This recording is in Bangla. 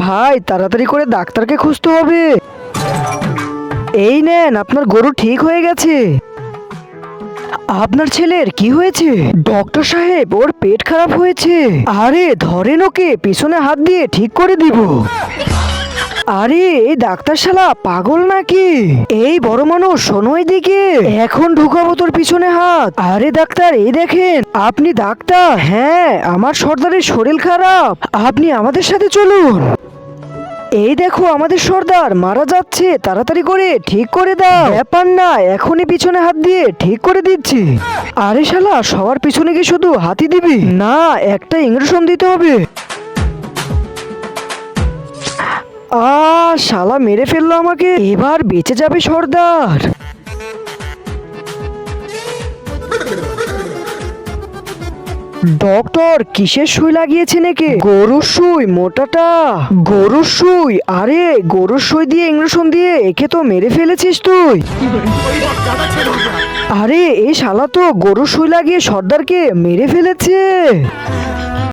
ভাই তাড়াতাড়ি করে ডাক্তারকে খুঁজতে হবে। এই নেন, আপনার গরু ঠিক হয়ে গেছে। আপনার ছেলের কি হয়েছে? ডক্টর সাহেব, ওর পেট খারাপ হয়েছে। আরে ধরেন ওকে, পিছনে হাত দিয়ে ঠিক করে দিব। আরে এই ডাক্তার শালা পাগল নাকি? এই বড় মানুষ, শোনো এদিকে, এখন ঢুকাবো তোর পিছনে হাত। আরে ডাক্তার, এই দেখেন, আপনি ডাক্তার? হ্যাঁ, আমার সর্দারের শরীর খারাপ, আপনি আমাদের সাথে চলুন। এই দেখো, আমাদের সর্দার মারা যাচ্ছে, তাড়াতাড়ি করে ঠিক করে দাও। ব্যাপার না, এখনই পিছনে হাত দিয়ে ঠিক করে দিচ্ছি। আরে শালা, সবার পিছনে কি শুধু হাতই দিবি? না, একটা ইঞ্জেকশন দিতে হবে। শালা মেরে ফেললো আমাকে, এবার বেঁচে যাবে সর্দার। ডক্টর কিসের সুই লাগিয়েছে নাকি? গরুর সুই, মোটাটা গরুর সুই। আরে গরুর সুই দিয়ে ইঞ্জেকশন দিয়ে একে তো মেরে ফেলেছিস তুই। আরে এই শালা তো গরুর সুই লাগিয়ে সর্দারকে মেরে ফেলেছে।